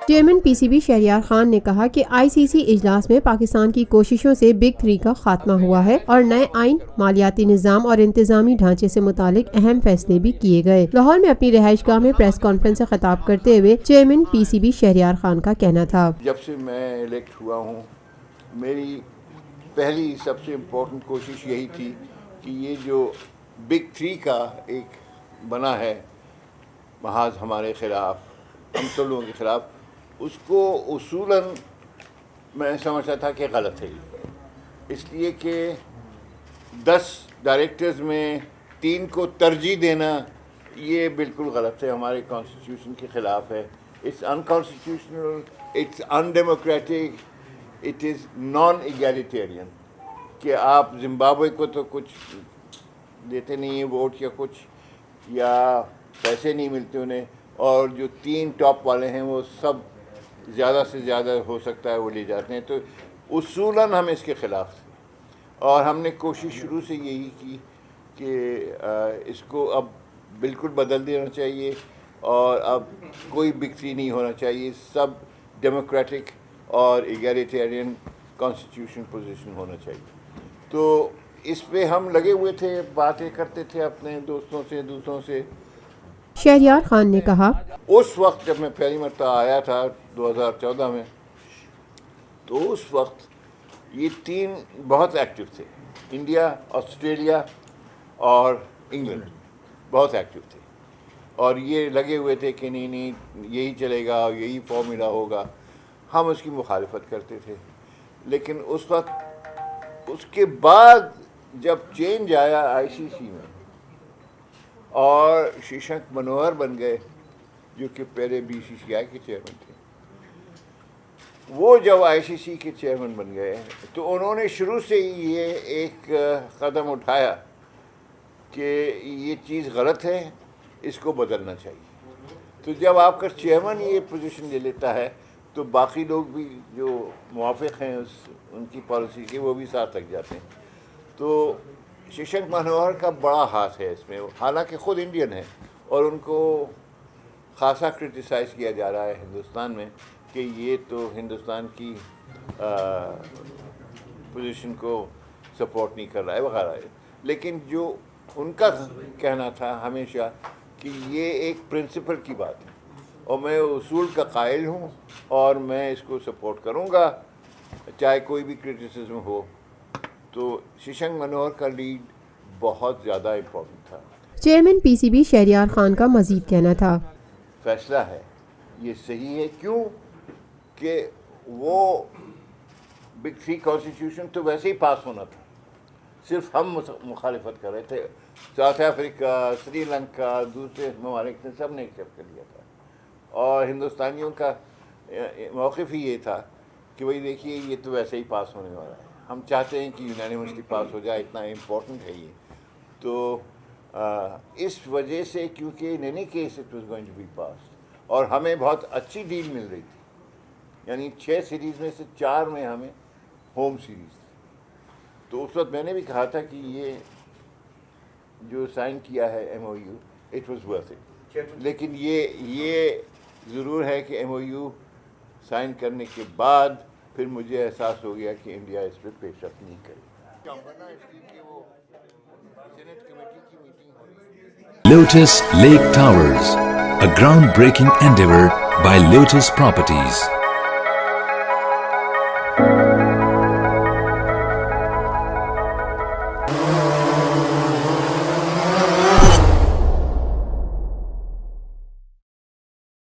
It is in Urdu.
Chairman P C B Shahryar Khan نے کہا کہ آئی سی سی اجلاس میں پاکستان کی کوششوں سے بگ 3 کا خاتمہ ہوا ہے اور نئے آئین، مالیاتی نظام اور انتظامی ڈھانچے سے متعلق اہم فیصلے بھی کیے گئے۔ لاہور میں اپنی رہائش گاہ میں پریس کانفرنس سے خطاب کرتے ہوئے chairman P C B Shahryar Khan کا کہنا تھا، جب سے میں الیکٹ ہوا ہوں، میری پہلی سب سے امپورٹنٹ کوشش یہی تھی کہ یہ جو بگ 3 کا ایک بنا ہے محاذ ہمارے خلاف، ہم سب لوگوں کے خلاف، اس کو اصولاً میں سمجھتا تھا کہ غلط ہے، اس لیے کہ 10 ڈائریکٹرز میں 3 کو ترجیح دینا یہ بالکل غلط ہے، ہمارے کانسٹیٹیوشن کے خلاف ہے۔ It's unconstitutional, it's undemocratic, it is non egalitarian کہ آپ زمبابوے کو تو کچھ دیتے نہیں ہیں ووٹ یا کچھ، یا پیسے نہیں ملتے انہیں، اور جو 3 ٹاپ والے ہیں وہ سب زیادہ سے زیادہ ہو سکتا ہے وہ لے جاتے ہیں۔ تو اصولاً ہم اس کے خلاف تھے اور ہم نے کوشش شروع سے یہی کی کہ اس کو اب بالکل بدل دینا چاہیے اور اب کوئی بگ 3 نہیں ہونا چاہیے، سب ڈیموکریٹک اور ایگیلیٹیرین کانسٹیٹیوشن پوزیشن ہونا چاہیے۔ تو اس پہ ہم لگے ہوئے تھے، باتیں کرتے تھے اپنے دوستوں سے، دوسروں سے۔ شہریار خان نے کہا، اس وقت جب میں پہلی مرتبہ آیا تھا 2014 میں، تو اس وقت یہ 3 بہت ایکٹیو تھے، انڈیا، آسٹریلیا اور انگلینڈ بہت ایکٹیو تھے، اور یہ لگے ہوئے تھے کہ نہیں یہی چلے گا، یہی فارمولا ہوگا۔ ہم اس کی مخالفت کرتے تھے، لیکن اس وقت، اس کے بعد جب چینج آیا آئی سی سی میں اور ششنک منوہر بن گئے جو کہ پہلے بی سی سی آئی کے چیئرمین تھے، وہ جب آئی سی سی کے چیئرمین بن گئے تو انہوں نے شروع سے ہی یہ ایک قدم اٹھایا کہ یہ چیز غلط ہے، اس کو بدلنا چاہیے۔ تو جب آپ کا چیئرمین یہ پوزیشن لے لیتا ہے تو باقی لوگ بھی جو موافق ہیں ان کی پالیسی کے، وہ بھی ساتھ لگ جاتے ہیں۔ تو ششنک منوہر کا بڑا ہاتھ ہے اس میں، حالانکہ خود انڈین ہے اور ان کو خاصا کرٹیسائز کیا جا رہا ہے ہندوستان میں کہ یہ تو ہندوستان کی پوزیشن کو سپورٹ نہیں کر رہا ہے وغیرہ، لیکن جو ان کا کہنا تھا ہمیشہ کہ یہ ایک پرنسپل کی بات ہے اور میں اصول کا قائل ہوں اور میں اس کو سپورٹ کروں گا چاہے کوئی بھی کرٹیسزم ہو۔ تو ششنک منوہر کا لیڈ بہت زیادہ امپورٹنٹ تھا۔ Chairman P C B Shahryar Khan کا مزید کہنا تھا، فیصلہ ہے یہ صحیح ہے، کیوں کہ وہ بگ 3 کانسٹیٹیوشن تو ویسے ہی پاس ہونا تھا، صرف ہم مخالفت کر رہے تھے۔ ساؤتھ افریقہ، سری لنکا، دوسرے ممالک نے سب نے ایکسیپٹ کر لیا تھا، اور ہندوستانیوں کا موقف ہی یہ تھا کہ بھائی دیکھیے یہ تو ویسے ہی پاس ہونے والا ہے، ہم چاہتے ہیں کہ یونانیمسلی پاس ہو جائے، اتنا امپورٹنٹ ہے یہ۔ تو اس وجہ سے، کیونکہ in any case it was going to be pass, اور ہمیں بہت اچھی ڈیل مل رہی تھی، یعنی 6 سیریز میں سے 4 میں ہمیں ہوم سیریز تھی۔ تو اس وقت میں نے بھی کہا تھا کہ یہ جو سائن کیا ہے M O U, it was worth it, لیکن یہ ضرور ہے کہ ایم او یو سائن کرنے کے بعد پھر مجھے احساس ہو گیا کہ انڈیا اس پہ پیش رفت نہیں کرے گا۔ Lotus Lake Towers, a groundbreaking endeavor by Lotus Properties.